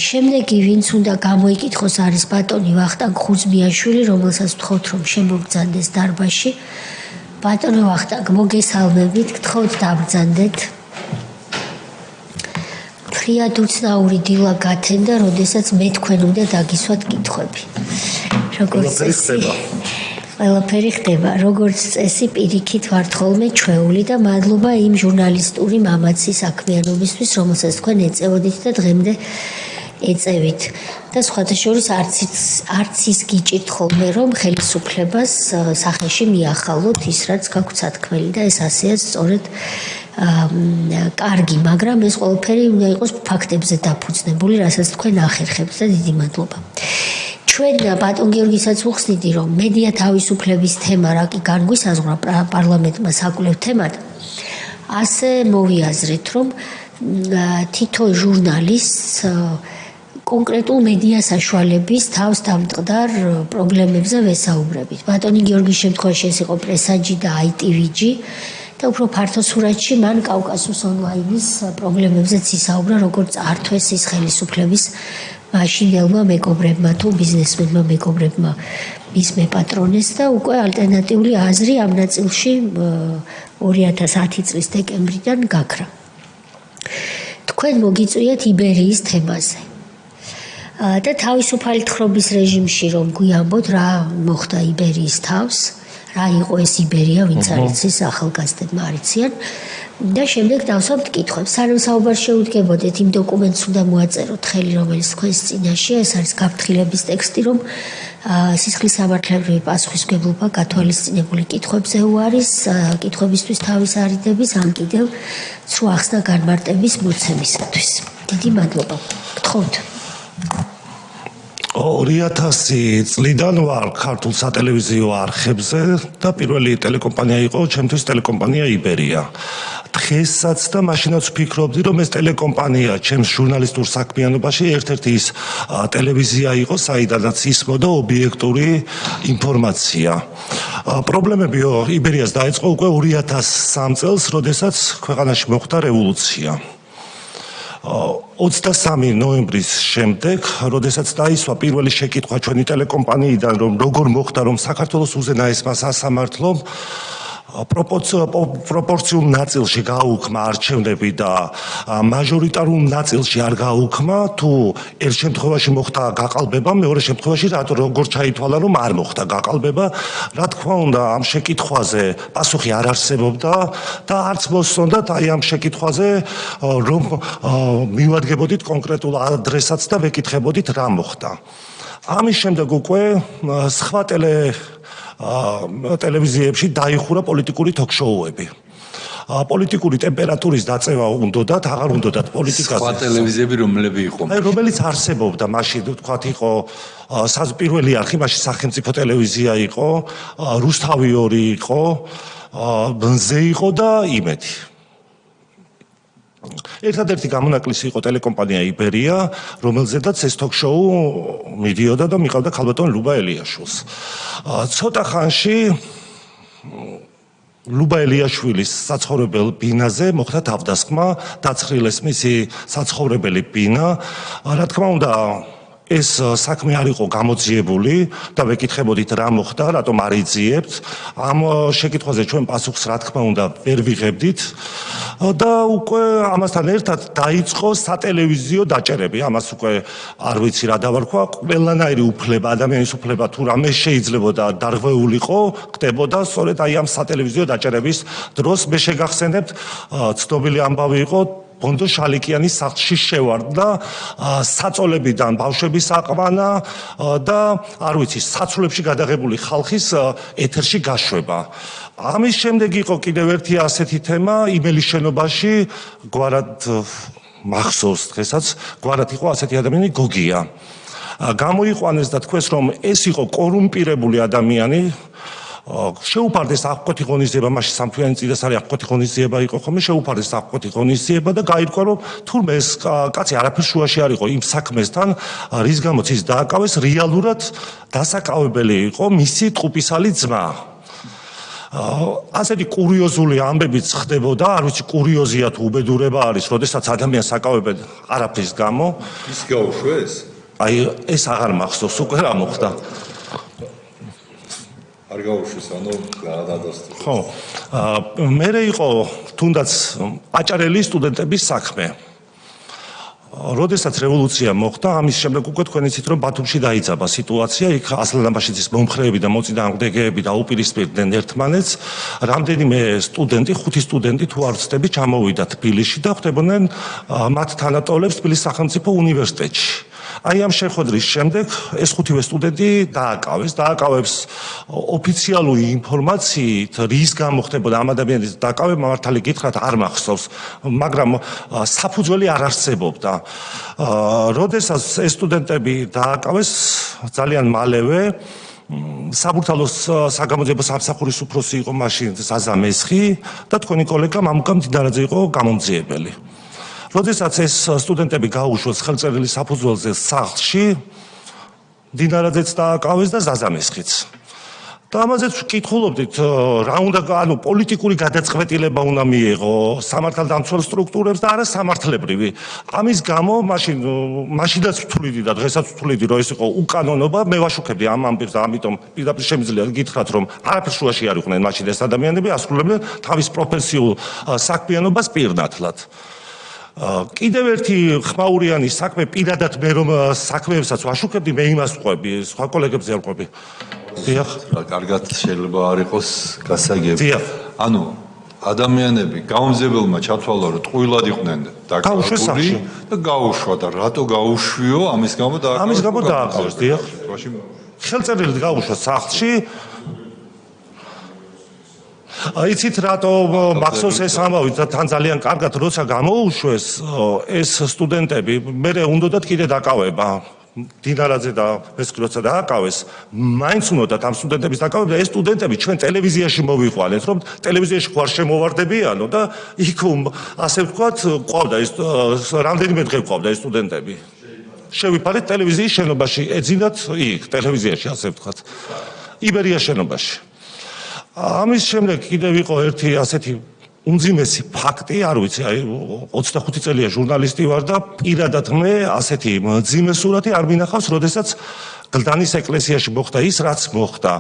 შემდეგი ვინც უნდა გამოიკითხოს არის ბატონი ვახტანგ ხუზმიაშვილი, რომელსაც ვთხოვთ რომ შემოგბრძანდეს დარბაზში. ბატონო ვახტანგ, მოგესალმებით, გთხოვთ დაბრძანდეთ. ფრიად უცნაური დილა გათენდა, როდესაც მე თქვენ უნდა დაგისვათ კითხვები. ყველაფერი ხდება, როგორც წესი პირიქით ვართ ხოლმე ჩვეული და მადლობა იმ ჟურნალისტური მამაცი საქმიანობისთვის, რომელსაც თქვენ ეწევოდით და დღემდე ეწევით. და სხვათა შორის არც ის გიჭირთ ხოლმე, რომ ხელისუფლებას სახეში მიახალოთ ის, რაც გაქვთ სათქმელი და ეს ასეა სწორედ კარგი, მაგრამ ეს ყველაფერი უნდა იყოს ფაქტებზე დაფუძნებული, რასაც თქვენ ახერხებთ და დიდი მადლობა. ჩვენ ბატონ გიორგისაც ვუხსნიდი, რომ მედია თავისუფლების თემა რა კი განგვისაზღვრა პარლამენტმა საკვლევ თემად, ასე მოვიაზრეთ, რომ თითო ჟურნალისტს კონკრეტულ მედია საშუალების თავს დამტყდარ პრობლემებზე ვესაუბრებით. ბატონი გიორგის შემთხვევაში ეს იყო პრესაჯი და ITV-ი და უფრო ფართო სურათში მან კავკასუს ონლაინის პრობლემებზეც ისაუბრა, როგორც ართვეს ის ხელისუფლების მაშინელმა მეკობრებმა თუ ბიზნესმენმა მეკობრებმა ის მეპატრონეს და უკვე ალტერნატიული აზრი ამ ნაწილში 2010 წლის დეკემბრიდან გაქრა. თქვენ მოგიწვიეთ იბერიის თემაზე. და თავისუფალი თხრობის რეჟიმში რომ გვიამბოთ რა მოხდა იბერიის თავს, რა იყო ეს იბერია, ვინც არ იცის, ახალგაზრდებმა არ იციან. და შემდეგ დავსვამთ კითხვებს. სანამ საუბარს შეუდგებოდეთ, იმ დოკუმენტს უნდა მოაწეროთ ხელი, რომელიც თქვენს წინაშეა, ეს არის გაფრთხილების ტექსტი, რომ სისხლის სამართლებრივი პასუხისმგებლობა გათვალისწინებული კითხვებზე უარის, კითხვებისთვის თავის არიდების, ან კიდევ ცრუ ახსნა განმარტების მოცემისათვის. დიდი მადლობა. გთხოვთ. 2000 წლიდან ვარ ქართულ სატელევიზიო არხებზე და პირველი ტელეკომპანია იყო ჩემთვის ტელეკომპანია იბერია. დღესაც და მაშინაც ვფიქრობდი, რომ ეს ტელეკომპანია ჩემს ჟურნალისტურ საქმიანობაში ერთ-ერთი ის ტელევიზია იყო, საიდანაც ისმოდა ობიექტური ინფორმაცია. პრობლემები იბერიას დაიწყო უკვე 2003 წელს, როდესაც ქვეყანაში მოხდა რევოლუცია. 23 ნოემბრის შემდეგ, როდესაც დაისვა პირველი შეკითხვა ჩვენი ტელეკომპანიიდან, რომ როგორ მოხდა, რომ საქართველოს უზენაესმა სასამართლომ პროპორციულ ნაწილში გააუქმა არჩევნები და მაჟორიტარულ ნაწილში არ გააუქმა, თუ ერთ შემთხვევაში მოხდა გაყალბება, მეორე შემთხვევაში როგორ ჩაითვალა, რომ არ მოხდა გაყალბება. რა თქმა უნდა, ამ შეკითხვაზე პასუხი არ არსებობდა და არც მოსწონდათ აი ამ შეკითხვაზე, რომ მივადგებოდით კონკრეტულ ადრესატს და ვეკითხებოდით რა მოხდა. ამის შემდეგ უკვე სხვა ტელევიზიებში დაიხურა პოლიტიკური ток-შოუები. პოლიტიკური ტემპერატურის დაწევა უნდათ, აღარ უნდათ პოლიტიკაზე. სხვა ტელევიზიები რომლები იყო? აი რომელიც არსებობდა, მაშინ თქვათ იყო პირველი არხი, მაშინ სახელმწიფო ტელევიზია იყო, რუსთავი 2 იყო, ბნზე იყო და იმედი. ერთადერთი გამონაკლისი იყო ტელეკომპანია იბერია, რომელზედაც ეს ток-შოუ მიდიოდა და მიყავდა ქალბატონ ლუბა ელიაშვილს. ცოტა ხანში ლუბა ელიაშვილის საცხოვრებელ ბინაზე მოხდა თავდასხმა, დაცხრილეს მისი საცხოვრებელი ბინა. რა თქმა უნდა, ეს საქმე არ იყო გამოძიებული და ვეკითხებოდით რა მოხდა, რატომ არ იძიებთ. ამ შეკითხვაზე ჩვენ პასუხს რა თქმა უნდა ვერ ვიღებდით და უკვე ამასთან ერთად დაიწყო სატელევიზიო დაჭერები. ამას უკვე არ ვიცი რა დავარქვა, ყველანაირი უფლება, ადამიანის უფლება თუ რამე შეიძლებოდა დარღვეულიყო, ხდებოდა სწორედ აი ამ სატელევიზიო დაჭერების დროს. მე შეგახსენებთ, ცნობილი ამბავი იყო ბონდო შალიკიანის სახლში შევარდნა საწოლებიდან ბავშვების აყვანა და არ ვიცი საცოლებში გადაღებული ხალხის ეთერში გაშვება. ამის შემდეგ იყო კიდევ ერთი ასეთი თემა იმელის შენობაში გვარად მახსოვს დღესაც გვარად იყო ასეთი ადამიანი გოგია. გამოიყვანეს და თქვეს რომ ეს იყო კორუმპირებული ადამიანი. შეუპარდეს აღკვეთი ღონისძიება, მაშინ სამთვიანი წინასწარი აღკვეთი ღონისძიება იყო ხოლმე, შეუპარდეს აღკვეთი ღონისძიება და გაირკვა რომ თურმე ეს კაცი არაფერ შუაში არ იყო იმ საქმესთან, რის გამოც ის დააკავეს, რეალურად დასაკავებელი იყო მისი ტყუპისალი ძმა. ასეთი კურიოზული ამბებიც ხდებოდა, არ ვიცი კურიოზია თუ უბედურება არის, როდესაც ადამიანს აკავებენ არაფრის გამო. ის გაუშვეს? აი ეს აღარ მახსოვს, უკვე რა მოხდა. არ გაუშვეს, ანუ გადადასტურდა. ხო. მერე იყო თუნდაც აჭარელი სტუდენტების საქმე. როდესაც რევოლუცია მოხდა, ამის შემდეგ უკვე თქვენ იცით, რომ ბათუმში დაიძაბა სიტუაცია, იქ ასლანაბაშიძის მომხრეები და მოწინააღმდეგეები დაუპირისპირდნენ ერთმანეთს. რამდენიმე სტუდენტი, 5 სტუდენტი თუ არ ვცდები, ჩამოვიდა თბილისში და ხვდებოდნენ მათ თანატოლებს თბილისის სახელმწიფო უნივერსიტეტში. აი ამ შეხვედრის შემდეგ ეს 5-ვე სტუდენტი დააკავეს ოფიციალური ინფორმაციით, რის გამო ხდებოდა ამ ადამიანის დააკავება, მართალი გითხრათ არ მახსოვს, მაგრამ საფუძველი არ არსებობდა. როდესაც ეს სტუდენტები დააკავეს, ძალიან მალევე საბურთალოს საგამოძიებო სამსახურის უფროსი იყო მაშინ ზაზა მესხი და თქვენი კოლეგა მამუკა მდიდარაძე იყო გამომძიებელი. როდესაც ეს სტუდენტები გაუშვეს ხელწერილი საფუძველზე სახლში, მდიდარაძეც დააკავეს და ზაზა მესხიც. და ამაზეც ვკითხულობდით, რა უნდა, ანუ პოლიტიკური გადაწყვეტილება უნდა მიიღო სამართალდამცველ სტრუქტურებს და არა სამართლებრივი. ამის გამო მაშინაც ვთვლიდი და დღესაც ვთვლიდი, რომ ეს იყო უკანონობა, მე ვაშუქებდი ამ ამბებს და ამიტომ პირდაპირ შემიძლია გითხრათ, რომ არაფერს შუაში არ იყვნენ მაშინ ეს ადამიანები, ასრულებდნენ თავის პროფესიულ საქმიანობას პირნათლად. კიდევ ერთი ხმაურიანი საქმე პირადად მე რომ საქმეებსაც ვაშუქებდი, მე იმას ვყვები, სხვა კოლეგებზე არ ვყვები. დიახ. კარგად შეიძლება არ იყოს გასაგები. დიახ. ანუ ადამიანები გამომძიებელმა ჩათვალა, რომ ტყუილად იყვნენ დაკავებული და გაუშვა და რატო გაუშვიო, ამის გამო დააკავეს, დიახ. ხელწერილი გაუშვა სახლში. იცით რატო მახსოვს ეს ამბავი და თან ძალიან კარგად როცა გამოუშვეს ეს სტუდენტები, მე უნდათ კიდე დაკავება. დინარაძე და მესხი როცა დააკავეს, მაინც უნდათ ამ სტუდენტების დაკავება და ეს სტუდენტები ჩვენ ტელევიზიაში მოვიყვანეთ, რომ ტელევიზიაში ხوار შემოვარდებიანო და იქ ასე ვთქვათ, ყვავდა ეს რამდენიმე დღე ყვავდა ეს სტუდენტები. შევიფარეთ ტელევიზიის შენობაში, ეძინათ იქ ტელევიზიაში ასე ვთქვათ. იბერია შენობაში. ამის შემდეგ კიდევ იყო ერთი ასეთი უმძიმესი ფაქტი, არ ვიცი, აი 25 წელია ჟურნალისტი ვარ და პირადად მე ასეთი მძიმე სურათი არ მინახავს, როდესაც გლდანის ეკლესიაში მოხდა ის, რაც მოხდა.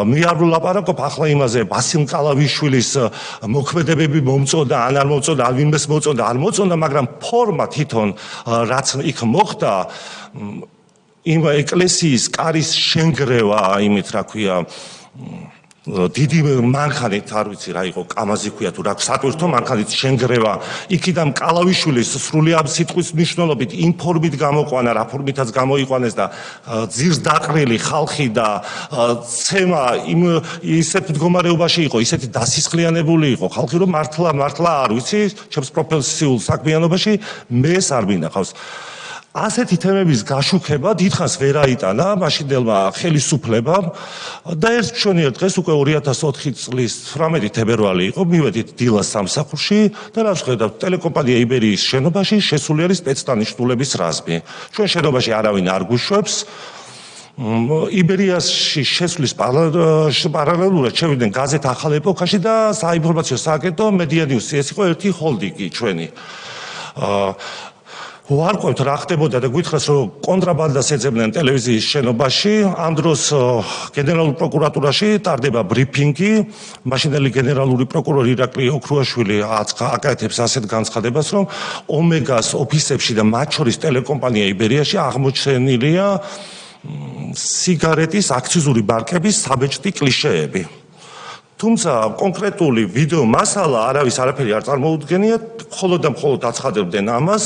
მე არ ვლაპარაკობ ახლა იმაზე, ბასილ კალავიშვილის მოქმედებები მომწონდა, ან არ მომწონდა, ან ვინმეს მოწონდა, არ მოწონდა, მაგრამ ფორმა თვითონ რაც იქ მოხდა, იმ ეკლესიის კარის შენგრევა, იმით რა ქვია, დიდი მანქანით, არ ვიცი რა იყო, კამაზი ქვია თუ რა, სატვირთო მანქანით შენგრევა, იქიდან კალავიშვილის სრულიად სიტყვის მნიშვნელობით ინფორმით გამოყვანა, რა ფორმითაც გამოიყვანეს და ძირს დაყრილი ხალხი და ცემა ისეთ მდგომარეობაში იყო, ისეთი დასისხლიანებული იყო ხალხი, რომ მართლა არ ვიცი, ჩემს პროფესიულ საქმიანობაში მე ეს არ მინახავს. ასეთი თემების გაშუქება დიდხანს ვერ აიტანა მაშინდელმა ხელისუფლებამ და ერთ მშვენიერ დღეს უკვე 2004 წლის 18 თებერვალი იყო, მივედით დილას სამსახურში და რა ვხედავთ, ტელეკომპანია იბერიის შენობაში შესული არის სპეცდანიშნულების რაზმი. ჩვენ შენობაში არავინ არ გვიშვებს. იბერიაში შესვლის პარალელურად შევიდნენ გაზეთ ახალ ეპოქაში და საინფორმაციო სააგენტო მედია ნიუსი, ეს იყო ერთი ჰოლდინგი ჩვენი. ვარკვევთ რა ხდებოდა და გითხრას რომ კონტრაბანდას ეძებდნენ ტელევიზიის შენობაში, ამ დროს გენერალურ პროკურატურაში ტარდება ბრიფინგი, მაშინდელი გენერალური პროკურორი ირაკლი ოქრუაშვილი აკეთებს ასეთ განცხადებას, რომ ომეგას ოფისებში და მათ შორის ტელეკომპანია იბერიაში აღმოჩენილია სიგარეტის აქციზური მარკების საბეჭდი კლიშეები. თუმცა კონკრეტული ვიდეო მასალა არავის არაფერი არ წარმოუდგენია, მხოლოდ და მხოლოდ აცხადებდნენ ამას.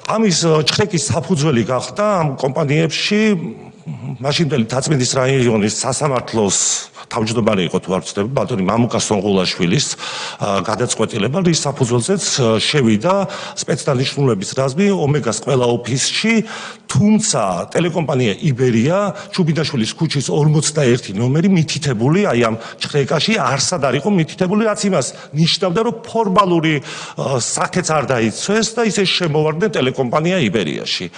ამის ჩხეკის საფუძველი გახდა ამ კომპანიებში მაშინდელი თაცმედის რაიონის სასამართლოს თავმჯდომარე იყო თუ არ ვცდები, ბატონი მამუკა სონღულაშვილის გადაწყვეტილება, რის საფუძველზეც შევიდა სპეცდანიშნულების რაზმი ომეგას ყველა ოფისში თუმცა ტელეკომპანია იბერია ჩუბინაშვილის ქუჩის 41 ნომერი მითითებული აი ამ ჭრეკაში არსად არ იყო მითითებული, რაც იმას ნიშნავდა, რომ ფორმალური საკეც არ დაიცვეს და ისე შემოვარდნენ ტელეკომპანია იბერიაში.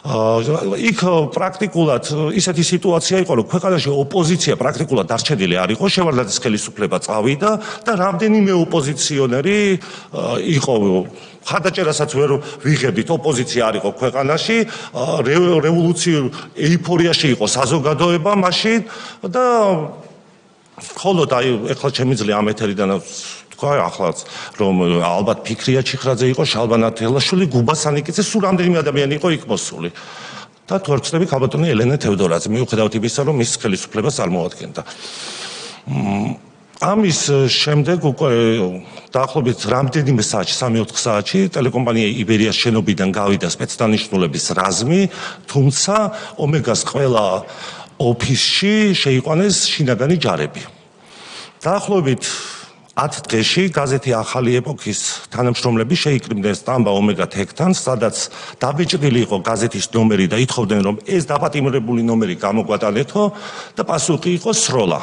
იქ პრაქტიკულად ისეთი სიტუაცია იყო, რომ ქვეყანაში ოპოზიცია პრაქტიკულად დარჩენილი არ იყო, შევარდნაძის ხელისუფლება წავიდა და რამდენიმე ოპოზიციონერი იყო ხარდაჭერასაც ვერ ვიღებდით, ოპოზიცია არ იყო ქვეყანაში, რევოლუციურ ეიფორიაში იყო საზოგადოება მაშინ და ხოლო აი ეხლა შემიძლია ამ ეთერიდან ახლაც რომ ალბათ ფიქრია ჩიხრაძე იყო, შალვა ნათელაშვილი, გუბა სანიკიძე, სულ რამდენიმე ადამიანი იყო იქ მოსული. და თუ არ ვცდები, ქალბატონი ელენე თევდორაძე, მიუხედავად იმისა, რომ მის ხელისუფლებას წარმოადგენდა. ამის შემდეგ უკვე დაახლოებით რამდენიმე საათში, 3-4 საათში ტელეკომპანია იბერიას შენობიდან გავიდა სპეცდანიშნულების რაზმი, თუმცა ომეგას ყველა ოფისში შეიყვანეს შინაგანი ჯარები. დაახლოებით 10 დღეში გაზეთი ახალი ეპოქის თანამშრომლები შეიკრიბნენ სტამბა ომეგა თექთან, სადაც დაბეჭდილი იყო გაზეთის ნომერი და ითხოვდნენ, რომ ეს დაპატიმრებული ნომერი გამოგვატანეთო და პასუხი იყო სროლა.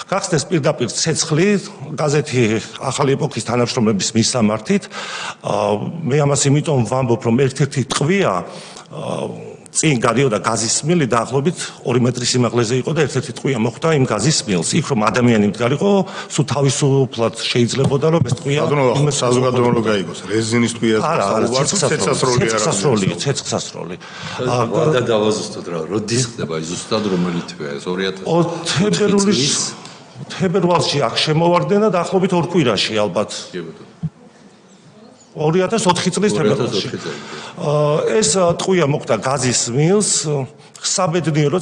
გახსნეს პირდაპირ ცეცხლი გაზეთი ახალი ეპოქის თანამშრომლების მისამართით. მე ამას იმიტომ ვამბობ, რომ ერთ-ერთი ტყვია წინ გადიოდა გაზის მილი დაახლოებით 2 მეტრის სიმაღლეზე იყო და ერთ-ერთი ტყვია მოხვდა იმ გაზის მილს. იქ რომ ადამიანი მდგარიყო, სულ თავისუფლად შეიძლებოდა რომ ეს ტყვია საზოგადოებრივ გაიგოს. რეზინის ტყვია ცეცხლსასროლი. ცეცხლსასროლი. და დავაზუსტოთ რა, როდის ხდება ის ზუსტად რომელი თვეა ეს 2000 თებერვალში აქ შემოვარდნენ და დაახლოებით 2 კვირაში ალბათ. 2004 წლის თებერვალში. ეს ტყვია მოხდა გაზის მილს, საბედნიეროდ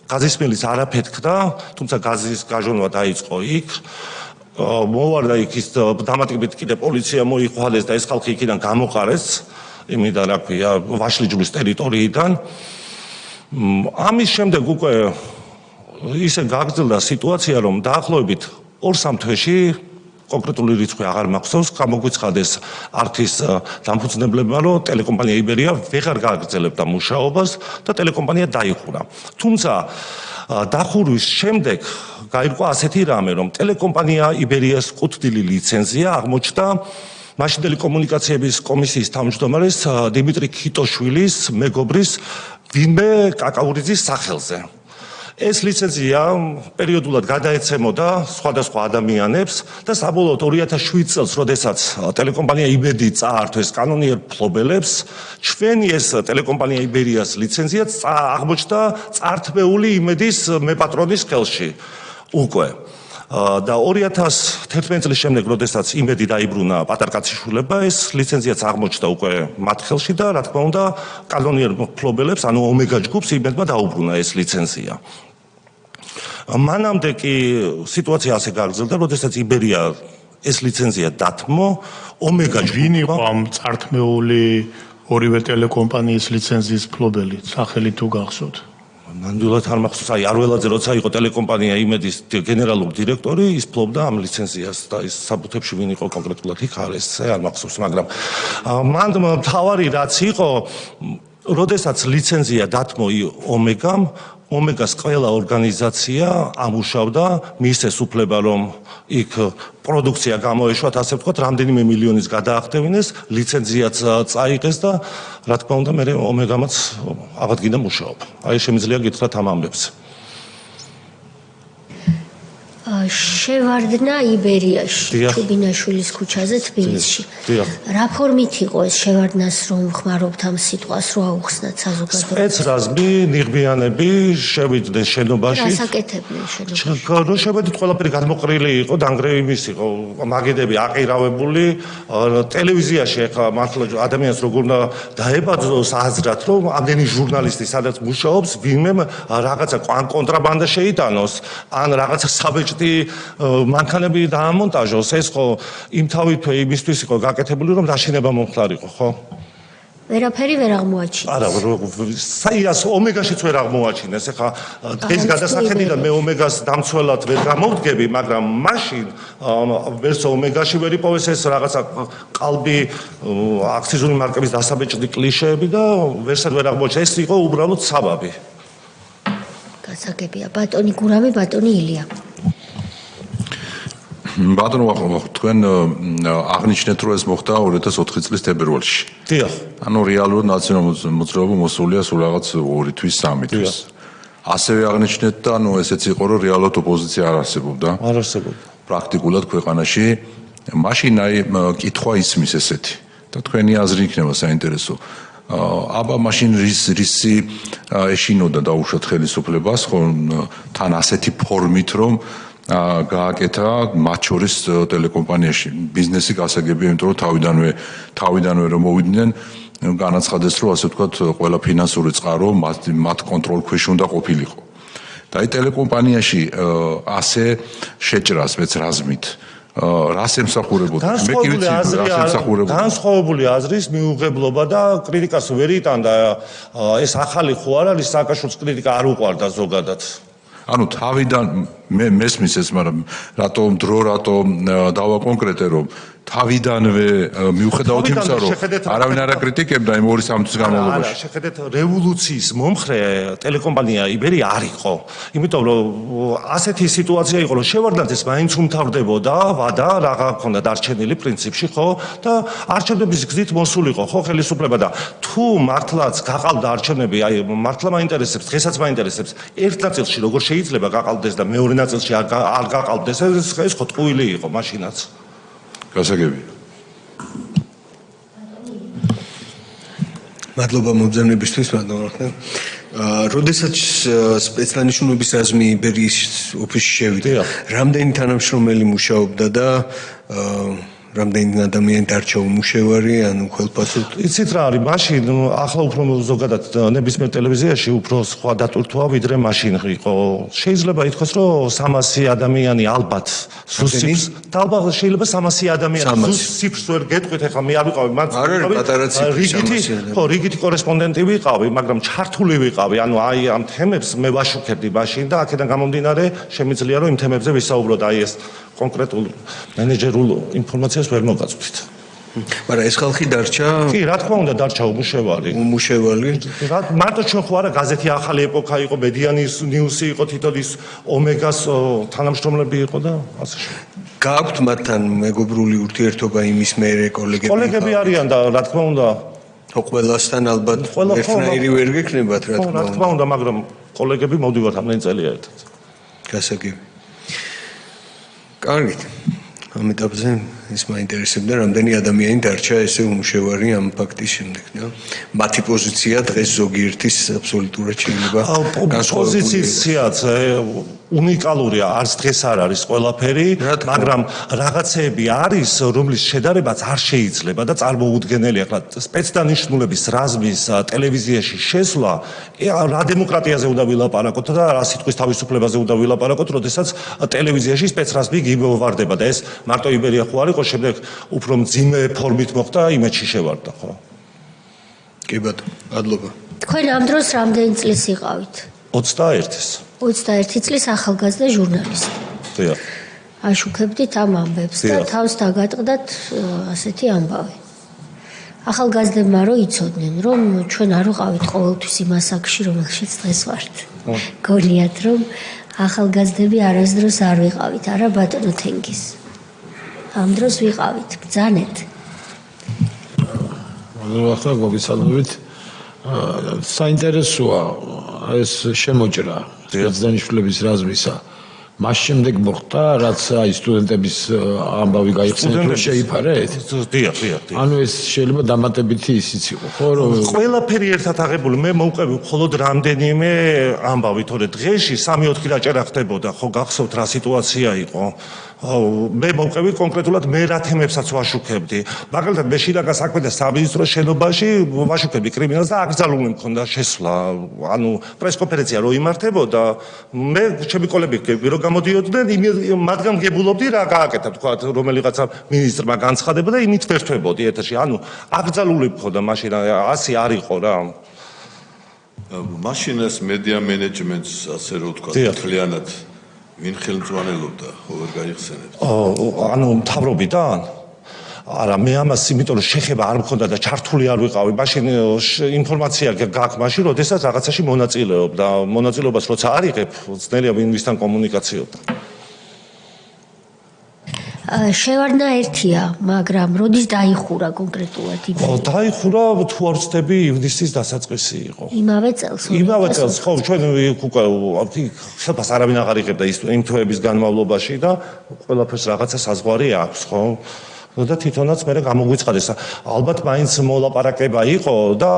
გაზის მილის არაფეთქდა, თუმცა გაზის გაჟონვა დაიწყო იქ. მოვარდა იქ ის დამატებით კიდე პოლიცია მოიხვალეს და ეს ხალხი იქიდან გამოყარეს, იმიდან რა ქვია, ვაშლიჯვრის ტერიტორიიდან. ამის შემდეგ უკვე ისე გაგრძელდა სიტუაცია, რომ დაახლოებით 2-3 თვეში კონკრეტული რიცხვი აღარ მახსოვს, გამოგვიცხადეს არქის დამფუძნებლებმა, რომ ტელეკომპანია იბერია ვეღარ გააგრძელებდა მუშაობას და ტელეკომპანია დაიხურა. თუმცა დახურვის შემდეგ გაირკვა ასეთი რამე, რომ ტელეკომპანია იბერიას კუთვნილი ლიცენზია აღმოჩნდა მაშინდელი კომუნიკაციების კომისიის თავმჯდომარის დიმიტრი ქიტოშვილის მეგობრის ვინმე კაკაურიძის სახელზე. ეს ლიცენზია პერიოდულად გადაეცემოდა სხვადასხვა ადამიანებს და საბოლოოდ 2007 წელს, როდესაც ტელეკომპანია იბედი წაართვეს კანონიერ მფლობელებს, ჩვენი ეს ტელეკომპანია იბერიას ლიცენზია აღმოჩნდა წართმეული იმედის მეპატრონის ხელში უკვე. და 2011 წლის შემდეგ, როდესაც იმედი დაიბრუნა პატარკაციშვილება, ეს ლიცენზიაც აღმოჩნდა უკვე მათ ხელში და რა თქმა უნდა, კანონიერ მფლობელებს, ანუ ომეგა ჯგუფს იმედმა დაუბრუნა ეს ლიცენზია. მანამდე კი სიტუაცია ასე გაგრძელდა, როდესაც იბერია ეს ლიცენზია დათმო, ომეგა ვინ იყო ამ წართმეული ორივე ტელეკომპანიის ლიცენზიის მფლობელი, სახელი თუ გახსოვთ? ნამდვილად არ მახსოვს, აი არველაძე როცა იყო ტელეკომპანია იმედის გენერალური დირექტორი, ის ფლობდა ამ ლიცენზიას და ის საბუთებში ვინ იყო კონკრეტულად იქ არის, არ მახსოვს, მაგრამ მან თავარი რაც იყო, როდესაც ლიცენზია დათმო ომეგამ, ომეგას ყველა ორგანიზაცია ამუშავდა მის ეს უფლება, რომ იქ პროდუქცია გამოეშვათ, ასე ვთქვათ, რამდენიმე მილიონის გადაახტევინეს, ლიცენზიაც წაიღეს და რა თქმა უნდა, მე ომეგამაც აღადგინა მუშაობა. აი შემიძლია გითხრათ ამ ამბებს. შევარდნა იბერიაში, ჩუბინაშვილის ქუჩაზე თბილისში. რა ფორმით იყო ეს შევარდნას, რომ ხმარობთ ამ სიტყვას, რო აუხსნათ საზოგადოებას? სპეცრაზმი, ნიღბიანები შევიდნენ შენობაში. რა საკეთებდნენ შენობაში? რო შევედით, ყველაფერი გადმოყრილი იყო, დანგრევის იყო, მაგიდები აყირავებული, ტელევიზიაში ახლა მართლა ადამიანს როგორ უნდა დაებაძოს აზრად, რომ ამდენი ჟურნალისტი სადაც მუშაობს, ვინმე რაღაცა კონტრაბანდა შეიტანოს, ან რაღაცა საბეჭდი მანქანები დაამონტაჟოს, ეს ხო იმთავითვე იმისთვის იყო გაკეთებული, რომ დაშინება მომხდარიყო, ხო? ვერაფერი ვერ აღმოაჩინეს. არა, საიას ომეგაშიც ვერ აღმოაჩინეს. ეხლა დღეს გადასახედიდან მე ომეგას დამცველად ვერ გამოვდგები, მაგრამ მაშინ ვერც ომეგაში ვერ იპოვეს ეს რაღაცა ყალბი აქციზული მარკების დასაბეჭდი კლიშეები და ვერსად ვერ აღმოაჩინეს. ეს იყო უბრალოდ საბაბი. გასაგებია, ბატონი გურამი, ბატონი ილია. ბატონო თქვენ აღნიშნეთ რომ ეს მოხდა 2004 წლის თებერვალში. დიახ. ანუ რეალურად ნაციონალურ მოძრაობა მოსულია სულ რაღაც 2 თვის 3 თვის. ასევე აღნიშნეთ და ანუ ესეც იყო რომ რეალურად ოპოზიცია არ არსებობდა. არ არსებობდა. პრაქტიკულად ქვეყანაში მაშინ აი კითხვა ისმის ესეთი და თქვენი აზრი იქნება საინტერესო. აბა მაშინ რისი ეშინოდა დაუშვათ ხელისუფლებას ხო თან ასეთი ფორმით რომ გააკეთა მათ შორის ტელეკომპანიაში ბიზნესი გასაგებია, იმიტომ რომ თავიდანვე რომ მოვიდნენ განაცხადეს რომ ასე ვთქვათ ყველა ფინანსური წყარო მათ კონტროლ ქვეშ უნდა ყოფილიყო. და აი ტელეკომპანიაში ასე შეჭრას მეც რაზმით რას ემსახურებოდა? მე კი ვიცი რას ემსახურებოდა. განსხვავებული აზრის მიუღებლობა და კრიტიკას ვერ იტანდა. ეს ახალი ხო არ არის, სააკაშვილის კრიტიკა არ უყვარდა ზოგადად. ანუ თავიდან მე მესმის ეს, მაგრამ რატომ დავაკონკრეტე რომ თავიდანვე მიუხედავად იმისა რომ არავინ არ აკრიტიკებდა იმ 2-3 თვის განმავლობაში. არა, შეხედეთ რევოლუციის მომხრე ტელეკომპანია იბერია არ იყო. იმიტომ რომ ასეთი სიტუაცია იყო რომ შევარდნაძეს მაინც უმთავრდებოდა ვადა რაღა ჰქონდა დარჩენილი პრინციპში ხო და არჩევნების გზით მოსულიყო ხო ხელისუფლება და თუ მართლაც გაყავდა არჩევნები აი მართლა მაინტერესებს დღესაც მაინტერესებს ერთ ნაწილში როგორ შეიძლება გაყავდეს და მეორე ნაწილში არ გაყავდეს ეს ხო ტყუილი იყო მაშინაც. გასაგებია. მადლობა მომძებნებისთვის, ბატონო. როდესაც სპეცდანიშნულების რაზმი იბერიის ოფისში შევიდა, რამდენი თანამშრომელი მუშაობდა და რამდენი ადამიანი დარჩა უმუშევარი, ანუ ხელფასად? იცით რა არის, მაშინ ახლა უფრო ზოგადად ნებისმიერ ტელევიზიაში უფრო სხვა დატვირთვაა ვიდრე მაშინ იყო. შეიძლება ითქვას, რომ 300 ადამიანი ალბათ სუსიფს, ალბათ შეიძლება 300 ადამიანი სუსიფს ვერ გეტყვით, ახლა მე არ ვიყავი, მან რიგითი კორესპონდენტი ვიყავი, მაგრამ ჩართული ვიყავი, ანუ აი ამ თემებს მე ვაშუქებდი მაშინ და აქედან გამომდინარე შემიძლია რომ იმ თემებზე ვისაუბროთ, აი ეს კონკრეტულ მენეჯერულ ინფორმაციას ვერ მოგაწვით. მაგრამ ეს ხალხი დარჩა? კი, რა თქმა უნდა, დარჩა უმუშევარი. მარტო ჩვენ ხო არა გაზეთი ახალი ეპოქა იყო, მედიანის ნიუსი იყო, თითოდის ომეგას თანამშრომლები იყო და ასე შემდეგ. გააქვთ მათთან მეგობრული ურთიერთობა იმის მერე კოლეგები? კოლეგები არიან და რა თქმა უნდა, ყველასთან ალბათ ერთნაირი ვერ გექნებათ, რა თქმა უნდა. რა თქმა უნდა, მაგრამ კოლეგები მოვდივართ ამდენი წელია ერთად. გასაგები. კარგი. ამ ეტაპზე ის მაინტერესებდა, რამდენი ადამიანი დარჩა ესე უმუშევარი ამ ფაქტის შემდეგ და მათი პოზიცია დღეს ზოგიერთის აბსოლუტურად შეიძლება განსხვავებული. პოზიციაც უნიკალურია, არც დღეს არ არის ყველაფერი, მაგრამ რაღაცეები არის, რომლის შედარებაც არ შეიძლება და წარმოუდგენელი. ახლა სპეცდანიშნულების რაზმის ტელევიზიაში შესვლა რა დემოკრატიაზე უნდა ვილაპარაკოთ და რა სიტყვის თავისუფლებაზე უნდა ვილაპარაკოთ, როდესაც ტელევიზიაში სპეცრაზმი გიბომბარდება და ეს მარტო იბერია ხო არ იყო, შემდეგ უფრო მძიმე ფორმით მოხდა, იმედში შევარდა, ხო? კი ბატონო, მადლობა. თქვენ ამ დროს რამდენი წლის იყავით? 21-ის. 21 წლის ახალგაზრდა ჟურნალისტი. დიახ. აშუქებდით ამ ამბებს და თავს დაგატყდათ ასეთი ამბავი. ახალგაზრდებმა რო იცოდნენ, რომ ჩვენ არ ვიყავით ყოველთვის იმ ასაკში, რომელშიც დღეს ვართ. გონიათ, რომ ახალგაზრდები არასდროს არ ვიყავით, არა ბატონო თენგიზ. ამ დროს ვიყავით, ბრძანეთ. ახლა მოგესალმებით. საინტერესოა ეს შემოჭრა სპეცდანიშნულების რაზმისა. მას შემდეგ მოხდა, რაც აი სტუდენტების ამბავი გაიხსენეთ, რომ შეიფარეთ. დიახ. ანუ ეს შეიძლება დამატებითი ისიც იყო, ხო? ყველაფერი ერთად აღებული. მე მოვყევი მხოლოდ რამდენიმე ამბავი, თორე დღეში 3-4 რაჭერა ხდებოდა, ხო გახსოვთ რა სიტუაცია იყო. მე მოვყევი კონკრეტულად მე რა თემებსაც ვაშუქებდი. მაგალითად მე შინაგან საქმეთა სამინისტროს შენობაში ვაშუქებდი კრიმინალს და აკრძალული მქონდა შესვლა. ანუ პრესკონფერენცია რო იმართებოდა, მე ჩემი კოლეგები რო გამოდიოდნენ, მათგან გებულობდი რა გააკეთა, თქვა რომელიღაცა მინისტრმა განცხადება და იმით ვერთვებოდი ეთერში. ანუ აკრძალული მქონდა მაშინ ასე არ იყო რა. მაშინ ეს მედია მენეჯმენტს ასე რო ვთქვა, თლიანად ვინ ხელმძღვანელობდა, ხო ვერ გაიხსენებთ? ანუ მთავრობიდან? არა, მე ამას იმიტომ რომ შეხება არ მქონდა და ჩართული არ ვიყავი. მაშინ ინფორმაცია გაქვს მაშინ, როდესაც რაღაცაში მონაწილეობ და მონაწილეობას როცა არიღებ, ძნელია ვინ ვისთან კომუნიკაციობდა. შევარდნა ერთია, მაგრამ როდის დაიხურა კონკრეტულად იბერია? დაიხურა თუ არ ვცდები ივნისის დასაწყისი იყო. იმავე წელს. იმავე წელს, ხო, ჩვენ უკვე ხელფას არავინ აღარ იღებდა იმ თვეების განმავლობაში და ყველაფერს რაღაცა საზღვარი აქვს, ხო? და თვითონაც მე გამოგვიცხადეს. ალბათ მაინც მოლაპარაკება იყო და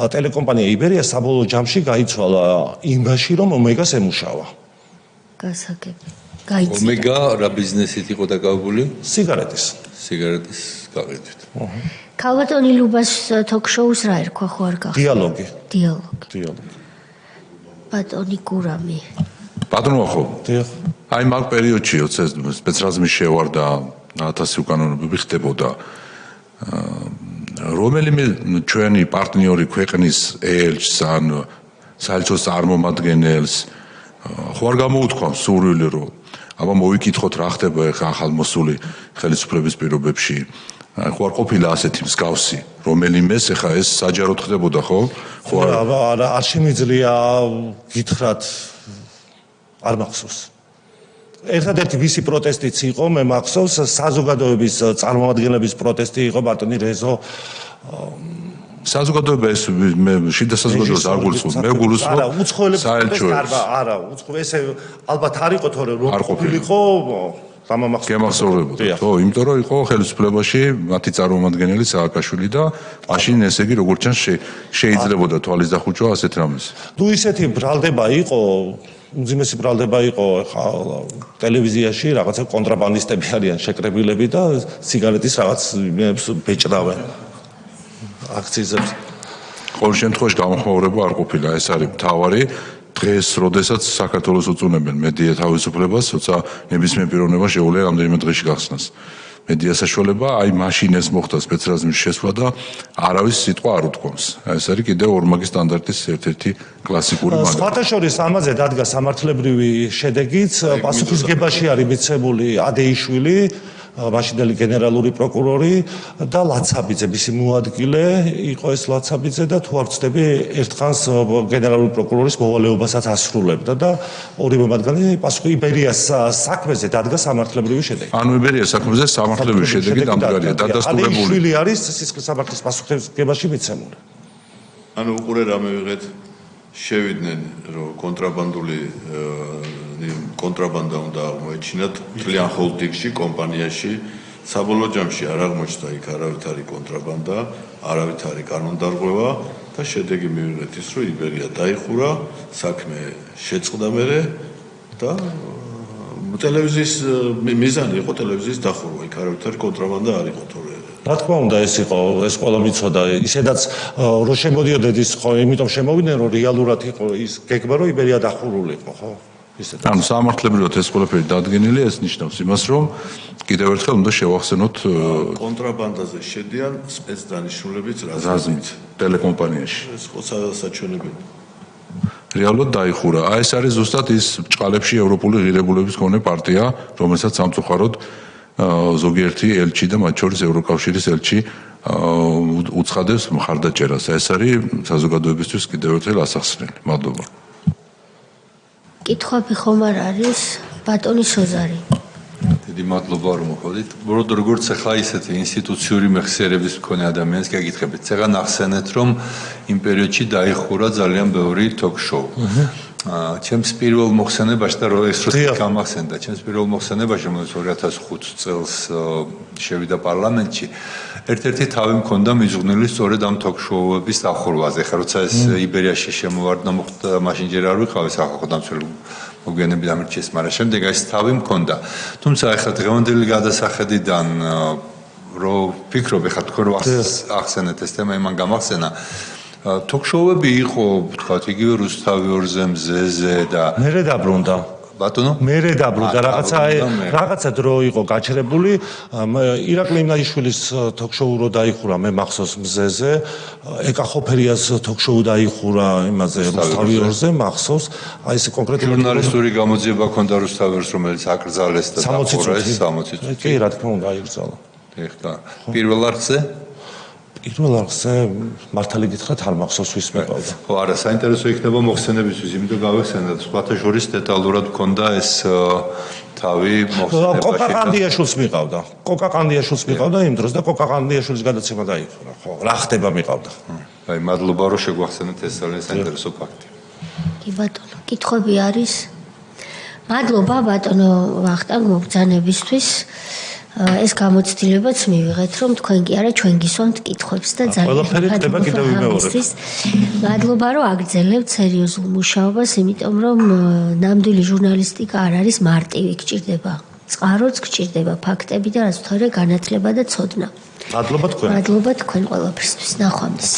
ტელეკომპანია იბერია საბოლოო ჯამში გაიცვალა იმაში, რომ ომეგას ემუშავა. გასაგები. ომეგა რა ბიზნესით იყო დაკავებული? სიგარეტის გაყიდვით. ქალბატონი ლუბას თოქ-შოუს რა ერქვა, ხო არ გახსოვთ? დიალოგი. ბატონი გურამი. ბატონო ხო? დიახ. აი მაგ პერიოდში სპეცრაზმის შევარდა 1000 უკანონოები ხდებოდა. რომელიმე ჩვენი პარტნიორი ქვეყნის ელჩს ან საელჩო წარმომადგენელს ხო არ გამოუთქვა სურვილი რომ აბა მოვიკითხოთ რა ხდება ახლა ახალმოსული ხელისუფლების პირობებში. ხო არ ყოფილა ასეთი მსგავსი რომელიმეს ახლა ეს საჯაროდ ხდებოდა ხო? ხო არა არ შემიძლია გითხრათ არ მახსოვს. ერთადერთი ვისი პროტესტიც იყო, მე მახსოვს საზოგადოების წარმომადგენლების პროტესტი იყო ბატონი რეზო საზოგადოება ეს მე შიდა საზოგადოებას არ გულისხმობ. მე გულისხმობ საელჩოებს. არა, ეს ალბათ არ იყო თორე რომ ყოფილიყო გამახსოვრებოდა. ხო, იმიტომ რომ იყო ხელისუფლებაში მათი წარმომადგენელი სააკაშვილი და მაშინ ესე იგი როგორც ჩანს შეიძლებოდა თვალის დახუჭვა ასეთ რამეს. თუ ისეთი ბრალდება იყო უმძიმესი ბრალდება იყო ხა ტელევიზიაში რაღაცა კონტრაბანდისტები არიან შეკრებილები და სიგარეტის რაღაც ბეჭდავენ აქციზებს. ყოველ შემთხვევაში გამოხმაურება არ ყოფილა, ეს არის მთავარი. დღეს, როდესაც საქართველოს უწუნებენ მედია თავისუფლებას, როცა ნებისმიერ პიროვნება შეუძლია რამდენიმე დღეში გახსნას. მედია საშუალება, აი მაშინ ეს მოხდა სპეცრაზმის შესვლა და არავის სიტყვა არ უთქვამს. ეს არის კიდევ ორმაგი სტანდარტის ერთ-ერთი კლასიკური მაგალითი. სხვათა შორის ამაზე დადგა სამართლებრივი შედეგიც, პასუხისგებაში არის მიცემული ადეიშვილი, მაშინდელი გენერალური პროკურორი და ლაცაბიძე, მისი მოადგილე იყო ეს ლაცაბიძე და თუ არ ვცდები, ერთხანს გენერალური პროკურორის მოვალეობასაც ასრულებდა და ორივე მათგანი პასუხი იბერიას საქმეზე დადგა სამართლებრივი შედეგი. ანუ იბერიას საქმეზე სამართლებრივი შედეგი დამდგარია, დადასტურებული. ადეიშვილი არის სისხლის სამართლის პასუხისგებაში მიცემული. ანუ უყურე რა მივიღეთ შევიდნენ რომ კონტრაბანდა უნდა აღმოეჩინათ თლიან ჰოლდინგში, კომპანიაში. საბოლოო ჯამში არ აღმოჩნდა იქ არავითარი კონტრაბანდა, არავითარი კანონდარღვევა და შედეგი მივიღეთ ის, რომ იბერია დაიხურა, საქმე შეწყდა მერე და ტელევიზიის მიზანი იყო ტელევიზიის დახურვა, იქ არავითარი კონტრაბანდა არ იყო თორე. რა თქმა უნდა ეს იყო, ეს ყველა მიცოდა, ისედაც რო შემოდიოდნენ ის ხო, იმიტომ შემოვიდნენ რომ რეალურად იყო ის გეგმა რომ იბერია დახურული იყო, ხო? ანუ სამართლებრივად ეს ყველაფერი დადგენილია, ეს ნიშნავს იმას, რომ კიდევ ერთხელ უნდა შევახსენოთ კონტრაბანდაზე შედიან სპეცდანიშნულებიც რაზმით ტელეკომპანიაში. ეს ხო საჩვენებელი. რეალურად დაიხურა. აი ეს არის ზუსტად ის ბჭყალებში ევროპული ღირებულების მქონე პარტია, რომელსაც სამწუხაროდ ზოგიერთი ელჩი და მათ შორის ევროკავშირის ელჩი უცხადებს მხარდაჭერას. ეს არის საზოგადოებისთვის კიდევ ერთხელ ასახსნელი. მადლობა. კითხვები ხომ არ არის? ბატონი სოზარი. დიდი მადლობა რომ მოხდით. როგორც ახლა ისეთი ინსტიტუციური მეხსიერების მქონე ადამიანს გეკითხებით. ეხლა ნახსენეთ რომ იმ პერიოდში დაიხურა ძალიან ბევრი ток-შოუ. ჩემს პირველ მოხსენებაში და რო ეს რო გამახსენდა, ჩემს პირველ მოხსენებაში, რომელიც 2005 წელს შევიდა პარლამენტში, ერთ-ერთი თავი მქონდა მიძღვნილი სწორედ ამ ток-შოუების დახურვაზე. ხა როცა ეს იბერიაში შემოვარდნა მოხდა, მაშინ ჯერ არ ვიყავი სახალხო დამცველი მოგვიანებით დამრჩეს, მაგრამ შემდეგ ეს თავი მქონდა. თუმცა ახლა დღევანდელი გადასახედიდან რო ფიქრობ, ახლა თქვენ რო ახსენეთ ეს თემა, იმან გამახსენა თოქ-შოუები იყო, ვთქვათ, იგივე რუსთავი ორზე მზეზე და მერე დაბრუნდა. ბატონო? მერე დაბრუნდა, რაღაცა დრო იყო გაჩერებული. ირაკლი იმნაიშვილის თოქ-შოუ რო დაიხურა, მე მახსოვს მზეზე. ეკა ხოფერიას თოქ-შოუ დაიხურა იმაზე რუსთავი ორზე, მახსოვს. აი ეს კონკრეტული ჟურნალისტური გამოძიება ჰქონდა რუსთავის, რომელიც აკრძალეს და დაყურეს 60 წუთი. კი, რა თქმა უნდა, აიგრძალა. ეხლა პირველ არხზე პირველ არხზე მართალი გითხრათ არ მახსოვს ვის მეყავდა. ხო, არა, საინტერესო იქნება მოხსენებისთვის, იმიტომ გავეხსენოთ, სხვათა შორის დეტალურად ჰქონდა ეს თავი მოხსენებაში. კოკა-ყანდიაშვილს მიყავდა. კოკა-ყანდიაშვილს მიყავდა იმ დროს და კოკა-ყანდიაშვილის გადაცემა დაიხურა. ხო, რა ხდება მიყავდა. აი, მადლობა რომ შეგვახსენეთ ეს ძალიან საინტერესო ფაქტი. კი ბატონო, კითხვები არის? მადლობა ბატონო ვახტანგ მოგზანებისთვის. ეს გამოცდილებაც მივიღეთ, რომ თქვენ კი არა ჩვენ გისვამთ კითხვებს და ყველაფერი ხდება კიდევ ვიმეორებ. მადლობა რომ აგრძელებთ სერიოზულ მუშაობას, იმიტომ რომ ნამდვილი ჟურნალისტიკა არ არის მარტივი, გჭირდება წყაროც, გჭირდება ფაქტები და რაც თორე განათლება და ცოდნა. მადლობა თქვენ. მადლობა თქვენ ყველაფრისთვის. ნახვამდის.